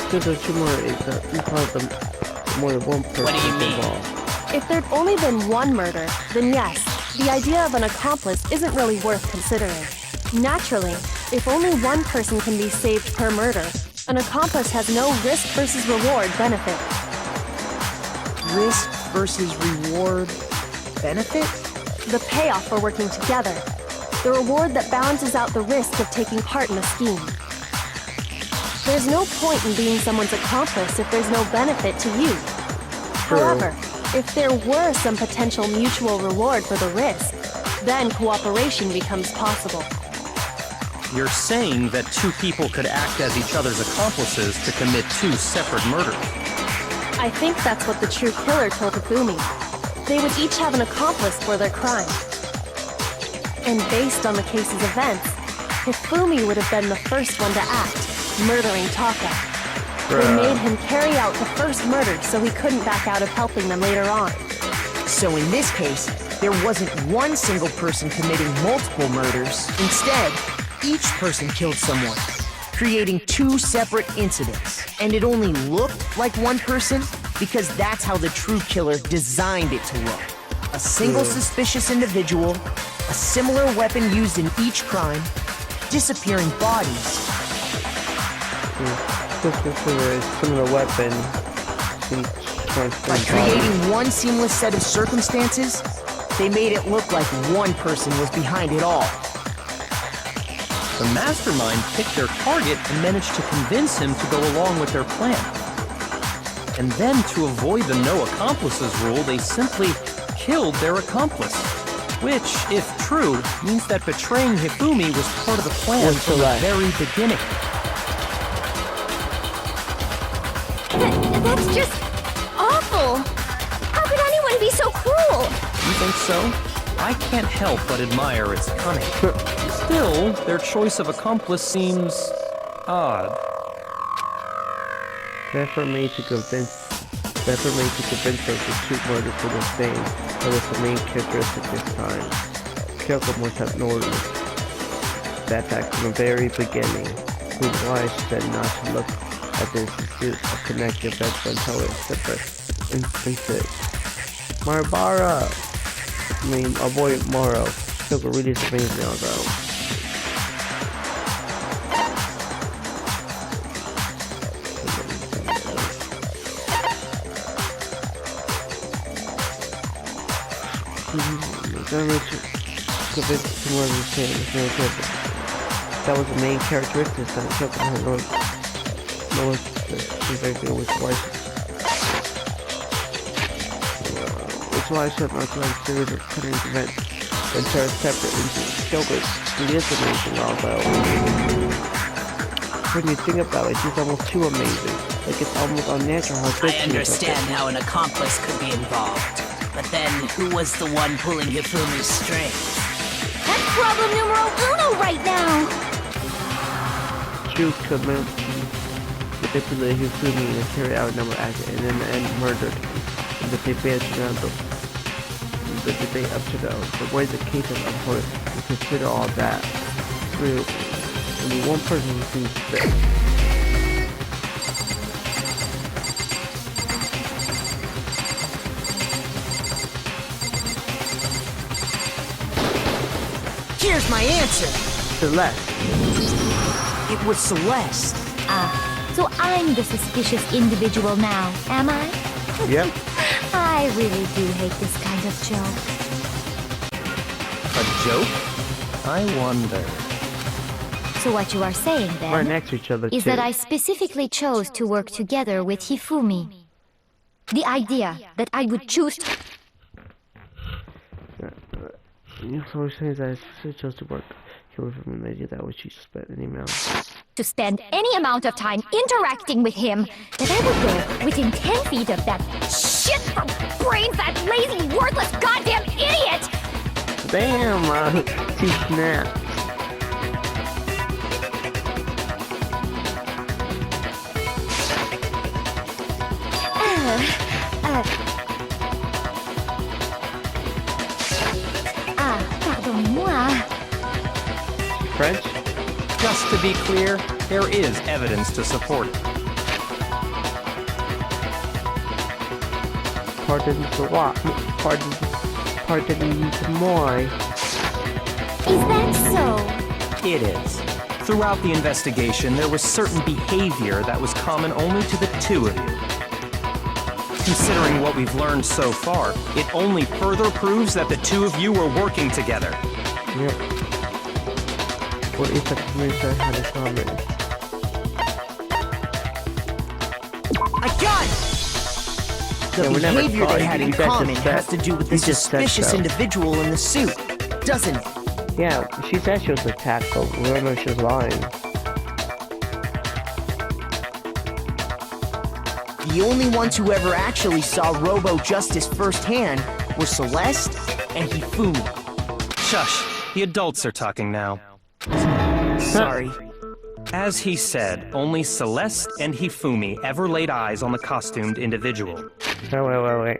Because there's two more, you call them more than one person What do you mean? involved. If there'd only been one murder, then yes, the idea of an accomplice isn't really worth considering. Naturally, if only one person can be saved per murder, an accomplice has no risk versus reward benefit. Risk versus reward benefit? The payoff for working together. The reward that balances out the risk of taking part in a scheme. There's no point in being someone's accomplice if there's no benefit to you. However, if there were some potential mutual reward for the risk, then cooperation becomes possible. You're saying that two people could act as each other's accomplices to commit two separate murders. I think that's what the true killer told Hifumi. They would each have an accomplice for their crime. And based on the case's events, Hifumi would have been the first one to act, murdering Taka. They made him carry out the first murder so he couldn't back out of helping them later on. So in this case, there wasn't one single person committing multiple murders. Instead, each person killed someone, creating two separate incidents. And it only looked like one person because that's how the true killer designed it to look. A single suspicious individual, a similar weapon used in each crime, disappearing bodies. Similar weapon. By creating one seamless set of circumstances, they made it look like one person was behind it all. The mastermind picked their target and managed to convince him to go along with their plan. And then, to avoid the no accomplices rule, they simply killed their accomplice. Which, if true, means that betraying Hifumi was part of the plan from the very beginning. That's just awful! How could anyone be so cruel? You think so? I can't help but admire its cunning. Still, their choice of accomplice seems odd. That's for me to convince her to shoot murder for the same. That was the main characteristic this time. Kyoko must have noticed that fact from the very beginning, which is why she said not to look at this pursuit of connected events until it's separate instances. Maribara! I mean, our boy Moro. Kyoko really is amazing although. That was the main characteristic that Kyoko had noticed very good with license. It's why I should not to series of cutting events and tear separate into Kyoko. It is amazing although. When you think about it, she's almost too amazing. Like it's almost unnatural how good I understand how an accomplice could be involved. But then, who was the one pulling Hifumi's strings? That's problem numero uno right now! True manipulated Hifumi and carried out a number of acts and in the end murdered him. And the debate up to the way the case of opponent and consider all that. True. Only one person who seems fit. Here's my answer! Celeste. It was Celeste. So I'm the suspicious individual now, am I? Yep. I really do hate this kind of joke. A joke? I wonder. So what you are saying, then, Right next to each other is too. that I specifically chose to work together with Hifumi. The idea that I would choose to... So we're saying that she chose to work here with him and the idea that would she spent any amount. to spend any amount of time interacting with him, that I would go within 10 feet of that shit from brains, that lazy, worthless, goddamn idiot! Damn, she snapped. Pardon-moi. French? Just to be clear, there is evidence to support it. pardon the what? Pardon the moi. Is that so? It is. Throughout the investigation, there was certain behavior that was common only to the two of you. Considering what we've learned so far, it only further proves that the two of you were working together. Yep. What if the commissioner had a comment? I got it! The behavior they had in common has to do with the suspicious individual in the suit, doesn't it? Yeah, she said she was attacked, but we don't know if she was lying. The only ones who ever actually saw Robo-Justice firsthand were Celeste and Hifumi. Shush, the adults are talking now. Sorry. As he said, only Celeste and Hifumi ever laid eyes on the costumed individual. Oh, wait.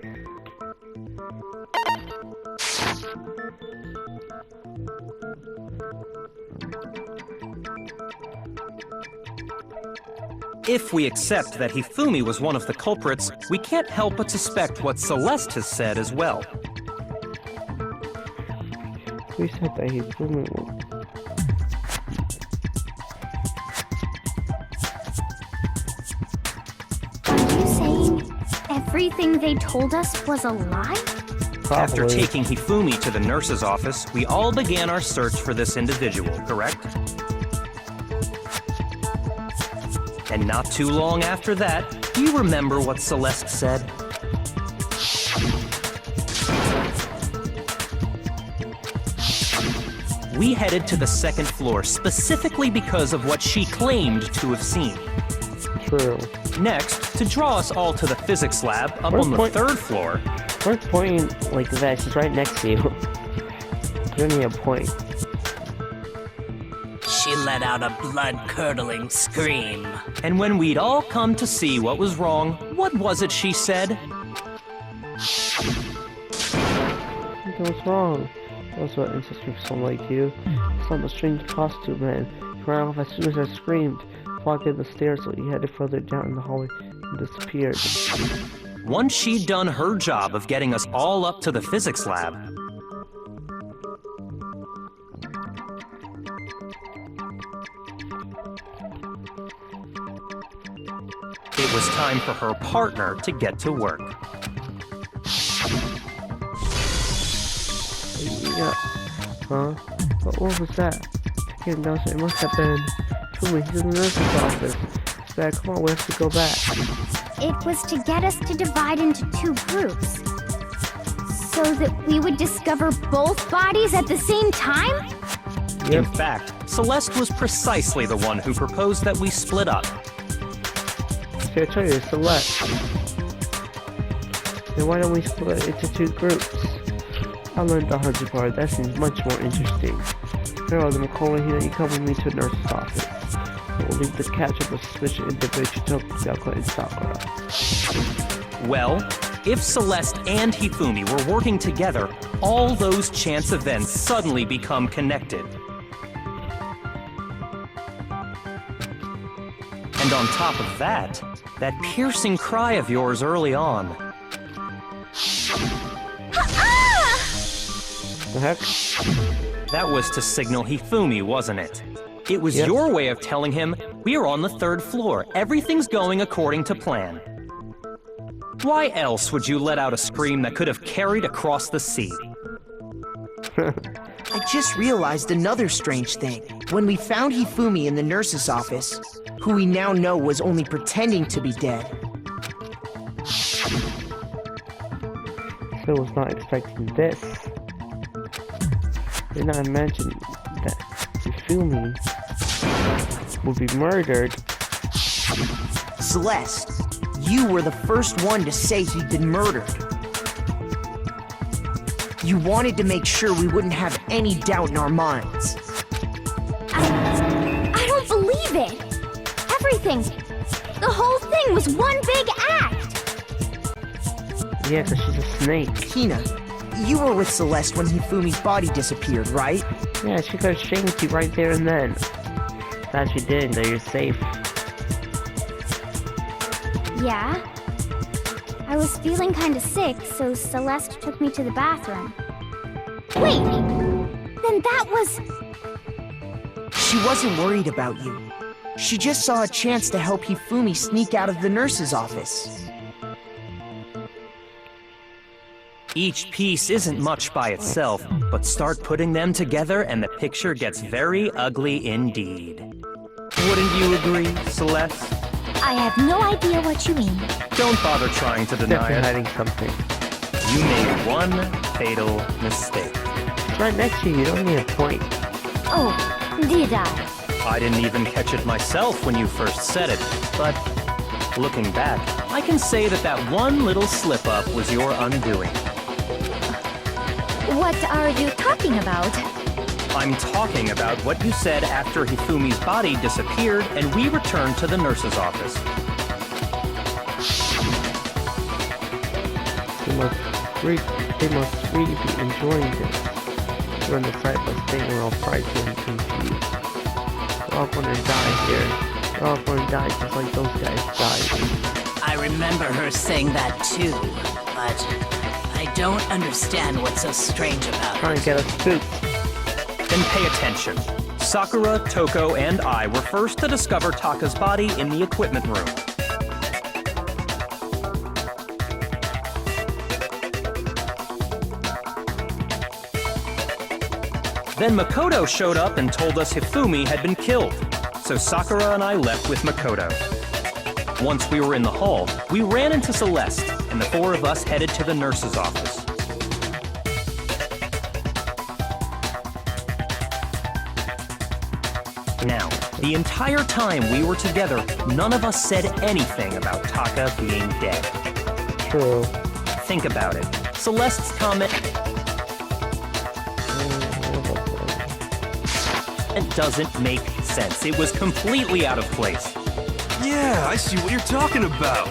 If we accept that Hifumi was one of the culprits, we can't help but suspect what Celeste has said as well. We said that he's filming one. Are you saying everything they told us was a lie? After taking Hifumi to the nurse's office, we all began our search for this individual, correct? And not too long after that, do you remember what Celeste said? We headed to the second floor specifically because of what she claimed to have seen. True. Next, to draw us all to the physics lab up on the third floor. Where's pointing like that? She's right next to you. Give me a point. She let out a blood-curdling scream. And when we'd all come to see what was wrong, what was it she said? What's wrong? That's what ancestry for someone like you. It's not a strange costume, man. You ran off as soon as I screamed. Walked in the stairs, so you headed further down in the hallway and disappeared. Once she'd done her job of getting us all up to the physics lab, it was time for her partner to get to work. Yeah. Huh? What was that? Taking down, so it must have been. Truly, he's in the nurse's office. It's bad. Come on, we have to go back. It was to get us to divide into two groups. So that we would discover both bodies at the same time? Yep. In fact, Celeste was precisely the one who proposed that we split up. See, I told you, it's Celeste. Then why don't we split it into two groups? I learned the hard part. That seems much more interesting. Farewell, the McCollum here. You come with me to the nurse's office. We'll leave the catch of the suspicious individual to Yako and Sakura. Well, if Celeste and Hifumi were working together, all those chance events suddenly become connected. And on top of that, that piercing cry of yours early on. The heck? That was to signal Hifumi, wasn't it? It was your way of telling him, we're on the third floor, everything's going according to plan. Why else would you let out a scream that could have carried across the sea? I just realized another strange thing. When we found Hifumi in the nurse's office, who we now know was only pretending to be dead. So was not expecting this. Did not imagine that Hifumi would be murdered. Celeste, you were the first one to say he'd been murdered. You wanted to make sure we wouldn't have any doubt in our minds. I don't believe it! Everything, the whole thing was one big act! Yeah, because she's a snake. Hina, you were with Celeste when Hifumi's body disappeared, right? Yeah, she got shamed you right there and then. Glad she didn't, though. You're safe. Yeah? I was feeling kinda sick, so Celeste took me to the bathroom. Wait! Then that was... She wasn't worried about you. She just saw a chance to help Hifumi sneak out of the nurse's office. Each piece isn't much by itself, but start putting them together and the picture gets very ugly indeed. Wouldn't you agree, Celeste? I have no idea what you mean. Don't bother trying to deny Definitely it. hiding something. You made one fatal mistake. It's right next to you. You don't need a point. Oh, did I? I didn't even catch it myself when you first said it, but looking back, I can say that that one little slip-up was your undoing. What are you talking about? I'm talking about what you said after Hifumi's body disappeared and we returned to the nurse's office. They must really be enjoying this. When the sight was staying all frightened and confused. We're all gonna die here. We're all gonna die just like those guys died. I remember her saying that too, but I don't understand what's so strange about it. Trying to get us spooked. Then pay attention. Sakura, Toko, and I were first to discover Taka's body in the equipment room. Then Makoto showed up and told us Hifumi had been killed, so Sakura and I left with Makoto. Once we were in the hall, we ran into Celeste, and the four of us headed to the nurse's office. Now, the entire time we were together, none of us said anything about Taka being dead. True. Think about it. Celeste's comment... It doesn't make sense. It was completely out of place. Yeah, I see what you're talking about.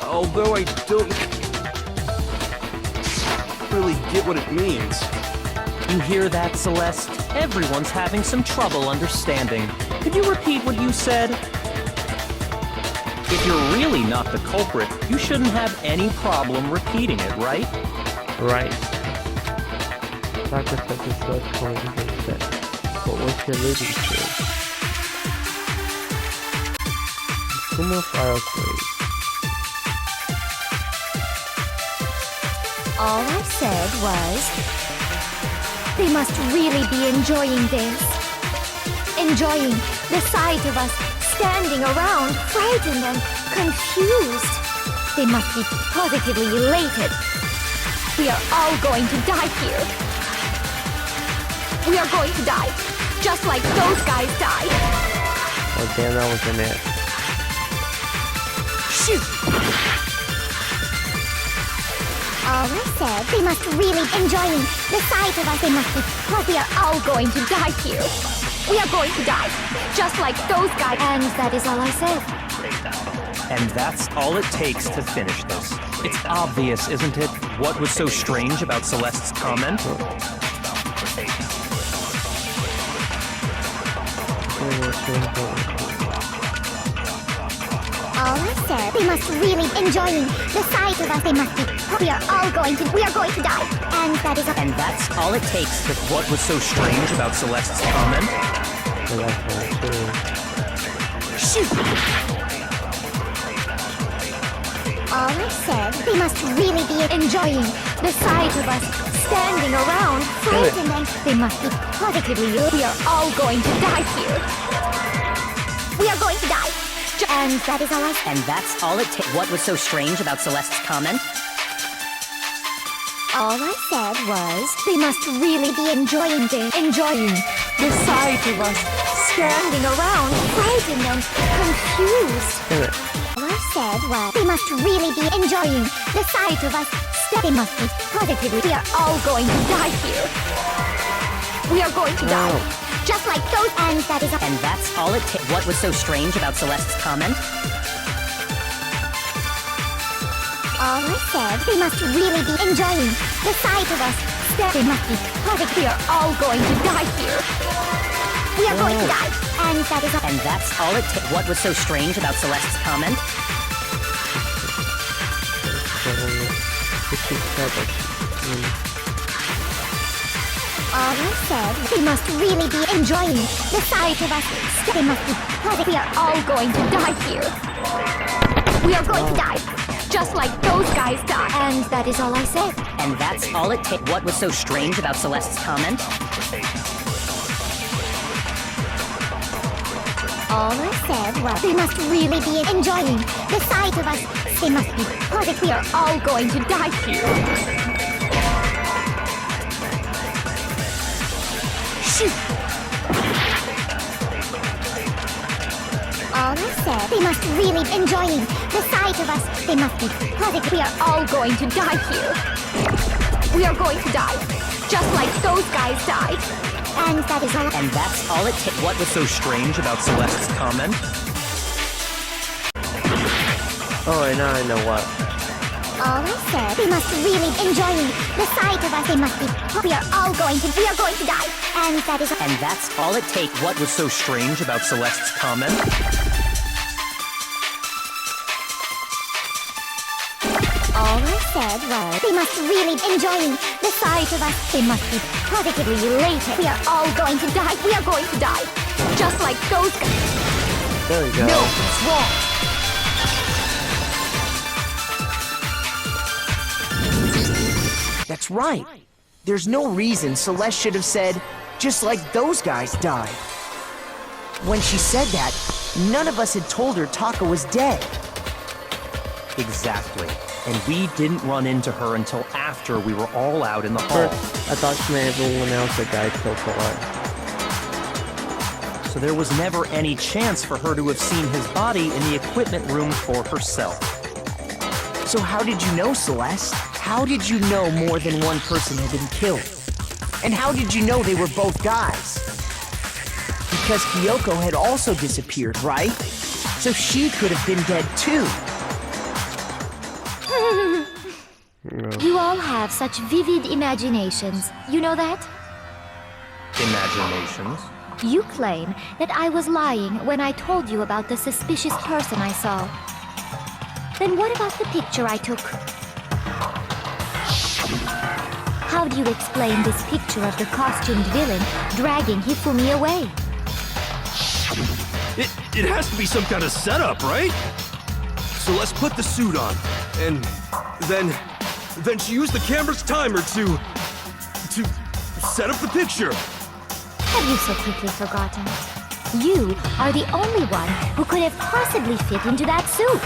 Although I don't really get what it means. You hear that, Celeste? Everyone's having some trouble understanding. Could you repeat what you said? If you're really not the culprit, you shouldn't have any problem repeating it, right? Right. Dr. said this was going to be set. But what's she alluding to? Kuma file query. All I said was... They must really be enjoying this. Enjoying the sight of us standing around, frightened and confused. They must be positively elated. We are all going to die here. We are going to die, just like those guys died. Oh damn, that was in it. Shoot! All I said, they must really enjoying the sight of us. They must be, because we are all going to die here. We are going to die, just like those guys. And that is all I said. And that's all it takes to finish this. It's obvious, isn't it? What was so strange about Celeste's comment? All I said, they must really enjoying the sight of us. They must be, we are going to die. And that is all. And that's all it takes to... What was so strange about Celeste's comment? Shoot! All I said, they must really be enjoying the sight of us standing around, frightened, and they must be positively, we are all going to die here. We are going to die. And that is all I said. And that's all it takes. What was so strange about Celeste's comment? All I said was, they must really be enjoying the sight of us standing around, frightened and confused. All I said was, they must really be enjoying the sight of us. They must be positively, we are all going to die here. We are going to die, just like those, and that is all. And that's all it takes. What was so strange about Celeste's comment? All I said, they must really be enjoying the sight of us. They must be positive. We are all going to die here. We are going to die, and that is all. And that's all it takes. What was so strange about Celeste's comment? she said that All I said, they must really be enjoying the sight of us. They must be positive. We are all going to die here. We are going to die, just like those guys died. And that is all I said. And that's all it takes. What was so strange about Celeste's comment? All I said was they must really be enjoying the sight of us. They must be positive. We are all going to die here. Shoot! All I said, they must really be enjoying the sight of us. They must be positive. We are all going to die here. We are going to die, just like those guys died. And that is all. And that's all it takes. What was so strange about Celeste's comment? Oh, and now I know what. All I said, they must really enjoying the sight of us. They must be. We are going to die. And that is all. And that's all it takes. What was so strange about Celeste's comment? All I said was they must really enjoying the sight of us. They must be positively elated. We are all going to die. We are going to die, just like those guys. There we go. No, it's wrong. That's right. There's no reason Celeste should have said, just like those guys died. When she said that, none of us had told her Taka was dead. Exactly. And we didn't run into her until after we were all out in the hall. First, I thought she meant everyone else that died so far. So there was never any chance for her to have seen his body in the equipment room for herself. So how did you know, Celeste? How did you know more than one person had been killed? And how did you know they were both guys? Because Kyoko had also disappeared, right? So she could have been dead too. You all have such vivid imaginations. You know that? Imaginations? You claim that I was lying when I told you about the suspicious person I saw. Then what about the picture I took? How do you explain this picture of the costumed villain dragging Hifumi away? It has to be some kind of setup, right? So let's put the suit on, and then she used the camera's timer to set up the picture. Have you so quickly forgotten? You are the only one who could have possibly fit into that suit.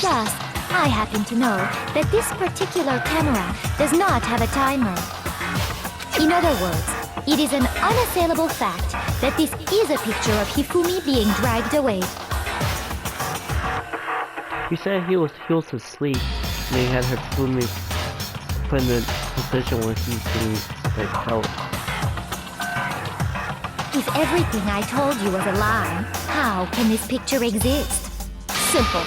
Plus, I happen to know that this particular camera does not have a timer. In other words, it is an unassailable fact that this is a picture of Hifumi being dragged away. He said he was asleep, and he had Hifumi put in the position where he can like help. If everything I told you was a lie, how can this picture exist? Simple.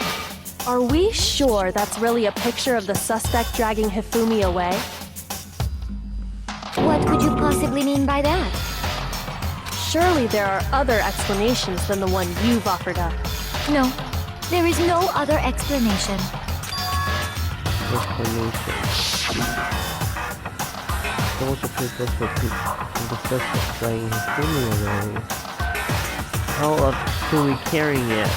Are we sure that's really a picture of the suspect dragging Hifumi away? What could you possibly mean by that? Surely there are other explanations than the one you've offered up. No, there is no other explanation. So what's the purpose of the suspect dragging Hifumi away? How of Hifumi carrying it?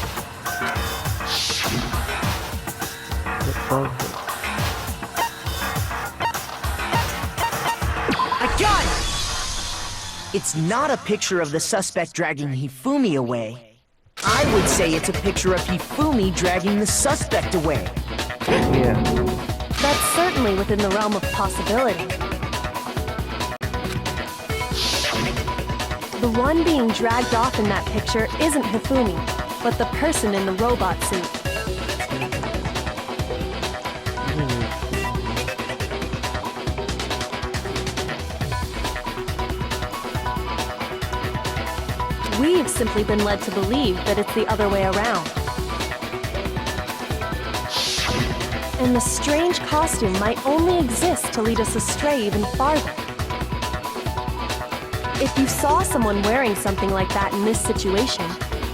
I got it! It's not a picture of the suspect dragging Hifumi away. I would say it's a picture of Hifumi dragging the suspect away. Yeah. That's certainly within the realm of possibility. The one being dragged off in that picture isn't Hifumi, but the person in the robot suit. We've simply been led to believe that it's the other way around. And the strange costume might only exist to lead us astray even farther. If you saw someone wearing something like that in this situation,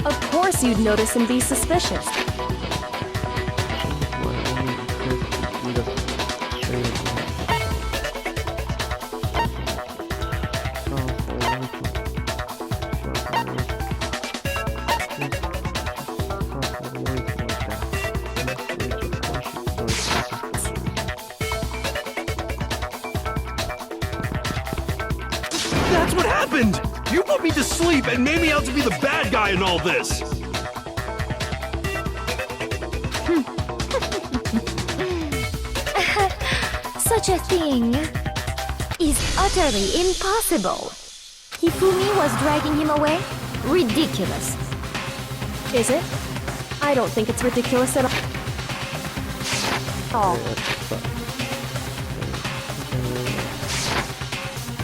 of course you'd notice and be suspicious. That's what happened! You put me to sleep and made me out to be the bad guy in all this! Such a thing is utterly impossible. Hifumi was dragging him away? Ridiculous. Is it? I don't think it's ridiculous at all.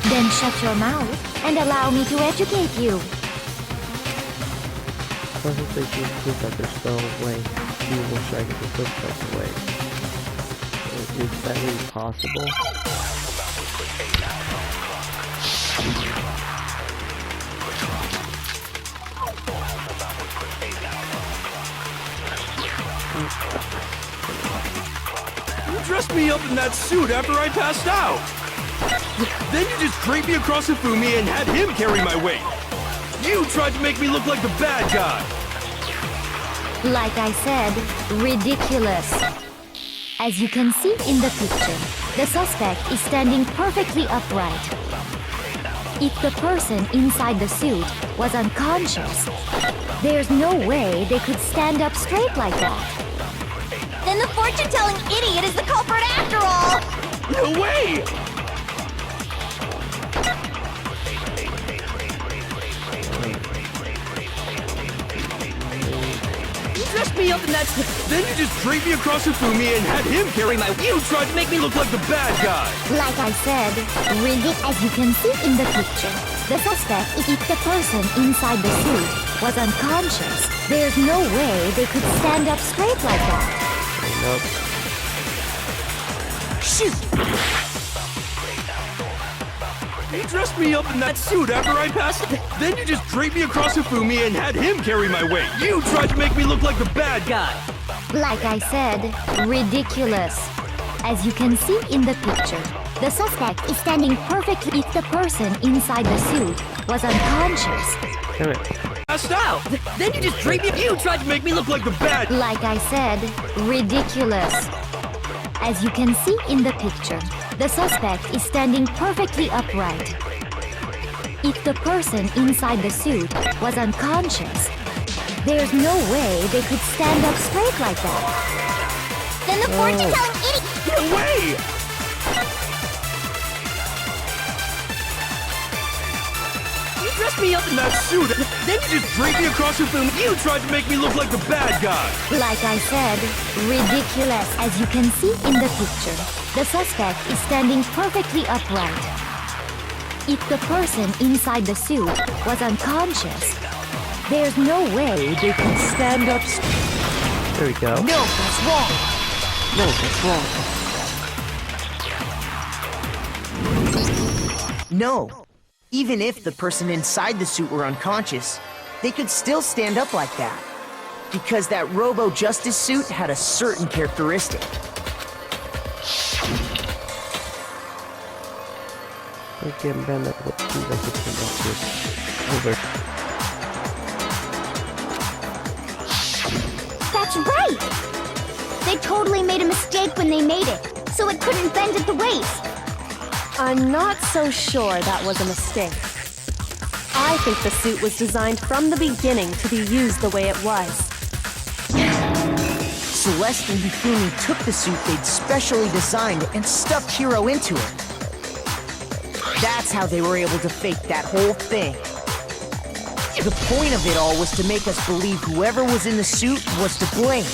Then shut your mouth and allow me to educate you. Doesn't think you prove that there's no way you will try to get the suspect away. Is that really possible? You dressed me up in that suit after I passed out! Then you just draped me across Hifumi and had him carry my weight! You tried to make me look like the bad guy! Like I said, ridiculous. As you can see in the picture, the suspect is standing perfectly upright. If the person inside the suit was unconscious, there's no way they could stand up straight like that. Then the fortune-telling idiot is the culprit after all! No way! You dressed me up in that... Then you just draped me across Hifumi and had him carry my... You tried to make me look like the bad guy! Like I said, as you can see in the picture, the suspect is if the person inside the suit was unconscious. There's no way they could stand up straight like that. Nope. Shoot! You dressed me up in that suit after I passed... Then you just draped me across Hifumi and had him carry my weight. You tried to make me look like the bad guy. Like I said, ridiculous. As you can see in the picture, the suspect is standing perfectly if the person inside the suit was unconscious. Damn it. Passed out. Then you just draped me... You tried to make me look like the bad... Like I said, ridiculous. As you can see in the picture, the suspect is standing perfectly upright. If the person inside the suit was unconscious, there's no way they could stand up straight like that. Then the fortune-telling idiot... No way! You dressed me up in that suit, then you just draped me across Hifumi. You tried to make me look like the bad guy. Like I said, ridiculous. As you can see in the picture, the suspect is standing perfectly upright. If the person inside the suit was unconscious, there's no way they could stand up. There we go. No, that's wrong. No, that's wrong. No. Even if the person inside the suit were unconscious, they could still stand up like that. Because that Robo-Justice suit had a certain characteristic. Again, Ben, that what seems like it's over. That's right! They totally made a mistake when they made it, so it couldn't bend at the waist. I'm not so sure that was a mistake. I think the suit was designed from the beginning to be used the way it was. Celeste and Hifumi took the suit they'd specially designed and stuffed Hiro into it. That's how they were able to fake that whole thing. The point of it all was to make us believe whoever was in the suit was to blame.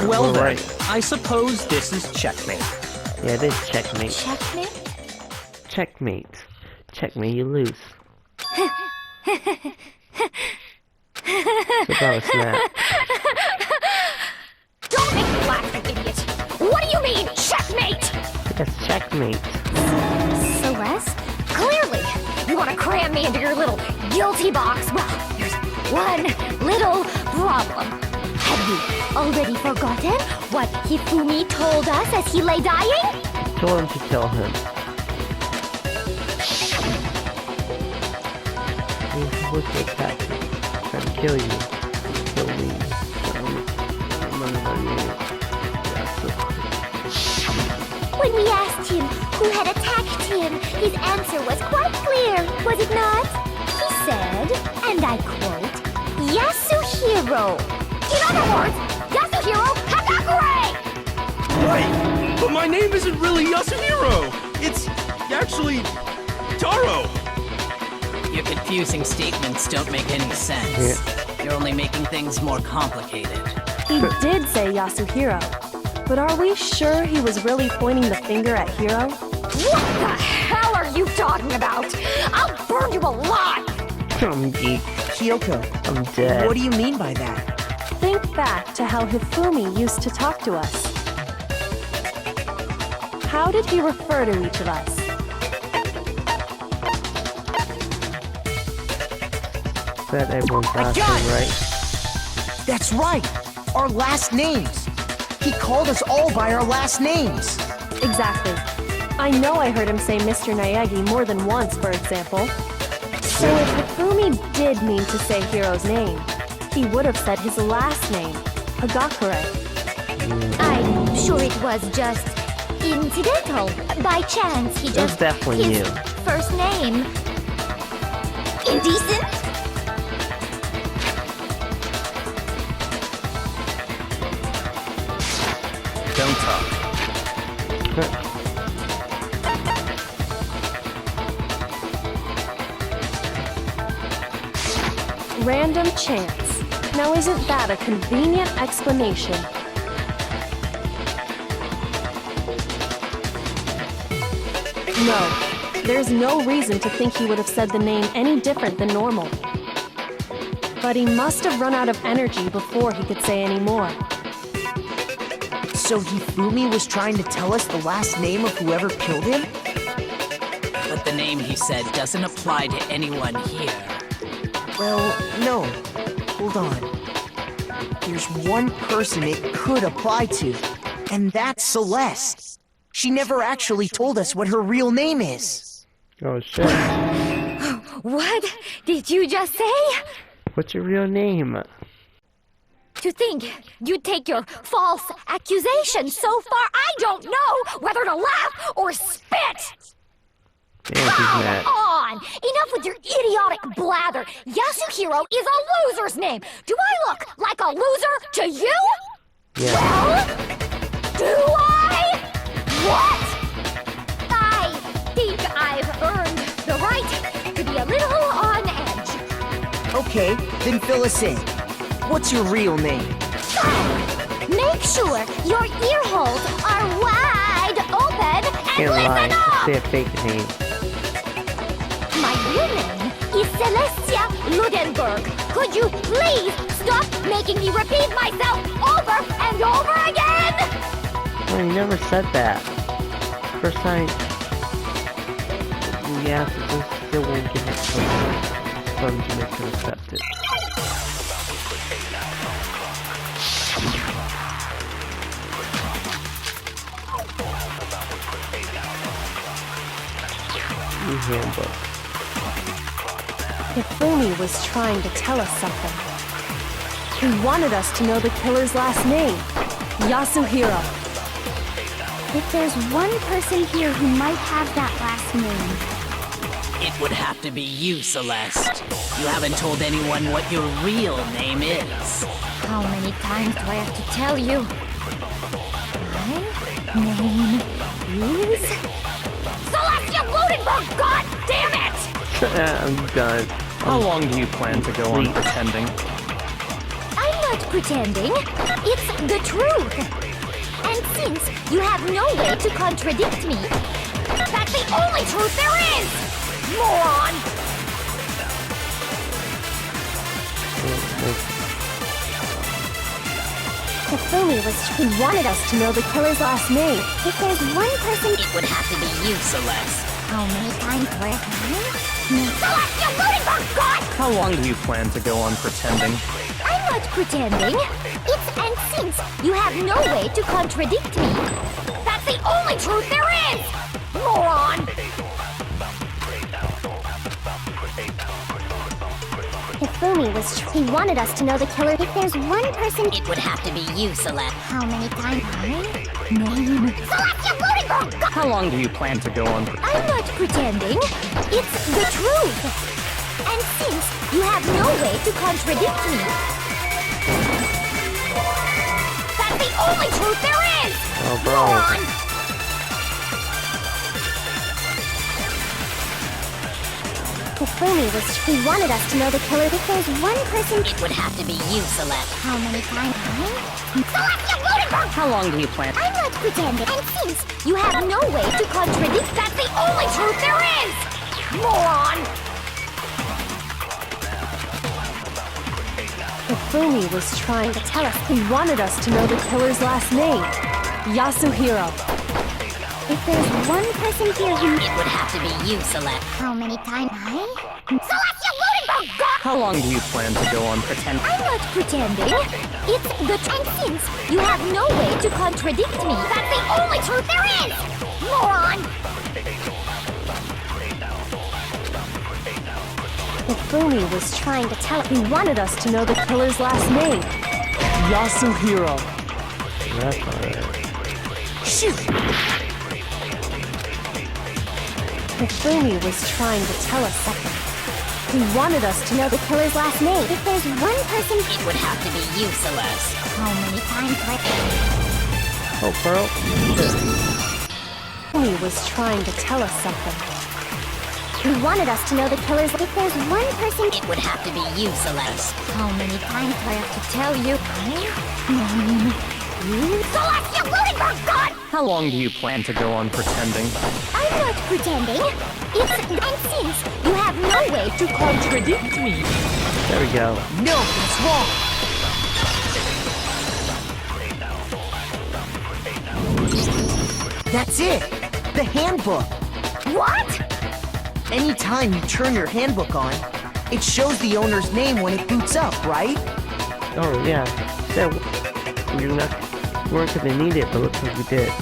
Well then, right. I suppose this is checkmate. Yeah, it is checkmate. Checkmate? Checkmate. Checkmate, you lose. It's about a snap. Don't make me laugh, you idiot! What do you mean, checkmate? Yes, checkmate. Celeste? Clearly! You want to cram me into your little guilty box? Well, there's one little problem. Have you already forgotten what Hifumi told us as he lay dying? Told him to kill him. What's your attack? Trying to kill you. Kill me. I'm running on you. Yeah, so... When we asked him who had attacked him, his answer was quite clear, was it not? He said, and I quote, Yasuhiro. In other words, Yasuhiro Hagakure! Right! But my name isn't really Yasuhiro! It's actually Taro! Your confusing statements don't make any sense. You're only making things more complicated. He did say Yasuhiro, but are we sure he was really pointing the finger at Hiro? What the hell are you talking about? I'll burn you alive! I'm geek. Kyoko, I'm dead. what do you mean by that? Think back to how Hifumi used to talk to us. How did he refer to each of us? Said everyone's last got name, it. right? That's right! Our last names! He called us all by our last names! Exactly. I know I heard him say Mr. Naegi more than once, for example. So if Hifumi did mean to say Hiro's name, he would have said his last name, Hagakure. I'm sure it was just incidental. By chance, he It was just... definitely his you. first name. Indecent? Don't talk. Random chance. Now isn't that a convenient explanation? No, there's no reason to think he would have said the name any different than normal. But he must have run out of energy before he could say any more. So Hifumi was trying to tell us the last name of whoever killed him? But the name he said doesn't apply to anyone here. Well, no. Hold on. There's one person it could apply to, and that's Celeste. She never actually told us what her real name is. Oh shit. What did you just say? What's your real name? To think you'd take your false accusation so far, I don't know whether to laugh or spit! Damn, he's Come mad. on! Enough with your idiotic blather! Yasuhiro is a loser's name! Do I look like a loser to you? Yeah. Well, do I? What? I think I've earned the right to be a little on edge. Okay, then fill us in. What's your real name? Make sure your ear holes are wide open and Can't lie. listen up! Say a fake name. My real name is Celestia Ludenberg. Could you please stop making me repeat myself over and over again? No, you never said that. First time we asked if this still won't give it some to make her accept it. New handbook. Hifumi was trying to tell us something. He wanted us to know the killer's last name, Yasuhiro. If there's one person here who might have that last name, It would have to be you, Celeste. You haven't told anyone what your real name is. how many times do I have to tell you? My name is... Celestia Ludenberg, god damn it! I'm done. How long do you plan to go on Please. pretending? I'm not pretending. It's the truth. And since you have no way to contradict me, that's the only truth there is! Moron! Hifumi he wanted us to know the killer's last name. If there's one person... It would have to be you, Celeste. How many times do I have to... Celestia Ludenberg, god! How long do you plan to go on pretending? I'm not pretending. It's and since you have no way to contradict me, that's the only truth there is! Moron! Hifumi he wanted us to know the killer. If there's one person... It would have to be you, Celeste. How many times... My name... Celestia Ludenberg, How long do you plan to go on? I'm not pretending. It's the truth. And since you have no way to contradict me, that's the only truth there is! Oh, bro. Moron! He wanted us to know the killer. If there's one person, It would have to be you, Celeste. How many times? Celestia Ludenberg! How long do you plan? I'm not pretending. And since you have no way to contradict, that's the only truth there is! Moron! Hifumi was trying to tell us. He wanted us to know the killer's last name. Yasuhiro. If there's one person here who... It would have to be you, Celeste. How many times? Celestia Ludenberg! God! How long do you plan to go on pretending? I'm not pretending. It's the truth. And since you have no way to contradict me, that's the only truth there is! Moron! Hifumi was trying to tell us. He wanted us to know the killer's last name. Yasuhiro. That's alright. Shoot! Hifumi was trying to tell us something. He wanted us to know the killer's last name. If there's one person... It would have to be you, Celeste. How many times Oh, Pearl. Hifumi was trying to tell us something. He wanted us to know the killer's... If there's one person... It would have to be you, Celeste. How many times do I have to tell you? Celestia Ludenberg, God! How long do you plan to go on pretending? I'm not pretending. It's... And since you have no way to contradict me... There we go. No, it's wrong. That's it. The handbook. What? Anytime you turn your handbook on, it shows the owner's name when it boots up, right? Oh, yeah. So, you weren't gonna need it, but looks like you did.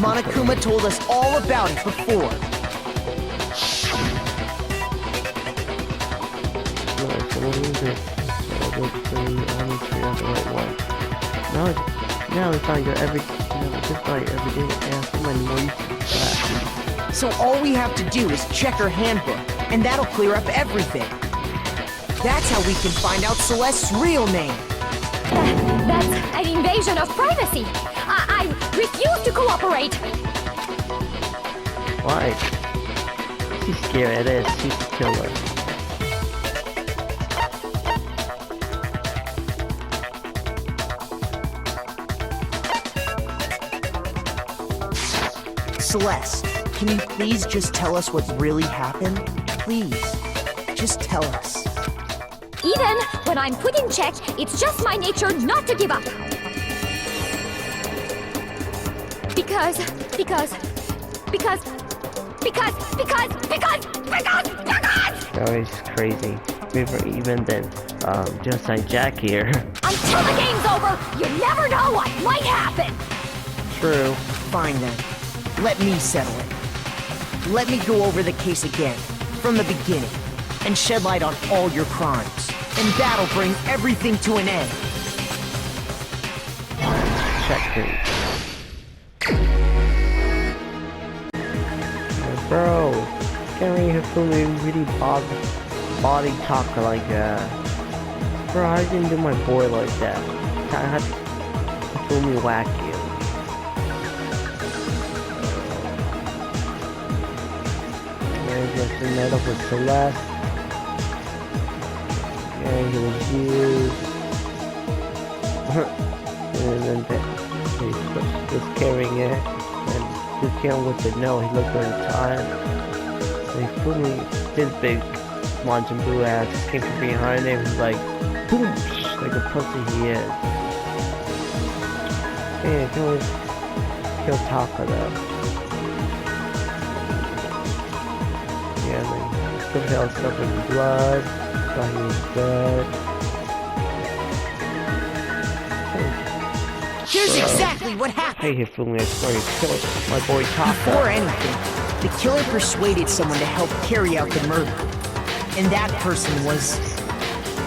Monokuma told us all about it before. Right, so what is it? So I need to figure out the right one. Now we find out just like every day, and so many more uses for that. So all we have to do is check her handbook, and that'll clear up everything. That's how we can find out Celeste's real name. That's an invasion of privacy. I refuse to cooperate. Why? She's scared of this. She's a killer. Celeste, can you please just tell us what's really happened? Please, just tell us. Even when I'm put in check, it's just my nature not to give up. Because... That was crazy. Even then, just like Jack here. Until the game's over, you never know what might happen. True. Fine then. Let me settle it. Let me go over the case again, from the beginning, and shed light on all your crimes. And that'll bring everything to an end. Checkmate. Bro, can't really Hifumi really body talk like that. Bro, I didn't do my boy like that. I had Hifumi whack you. And just met up with Celeste. And he was used. And then he was carrying it. And he came with the no, he looked at the time. And he fully, his big Majin Buu ass came from behind him. He's like, boom, like a pussy he is. Yeah, he always kill Taka though. Yeah, and then he all stuff in blood. Thought he was dead. Here's exactly what happened. Hey, Hifumi, I swear you killed my boy Taka. Before anything, the killer persuaded someone to help carry out the murder. And that person was...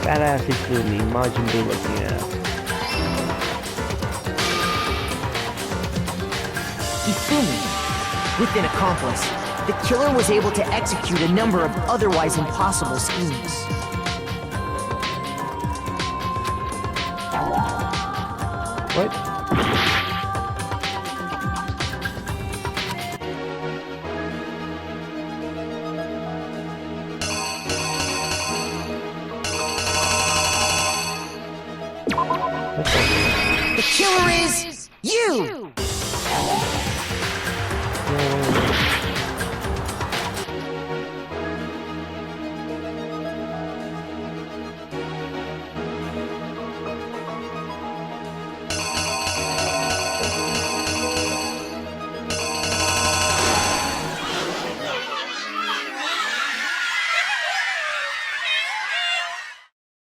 Badass Hifumi, Majin Buu looking at. Hifumi. With an accomplice, the killer was able to execute a number of otherwise impossible schemes. What? The killer is you! No.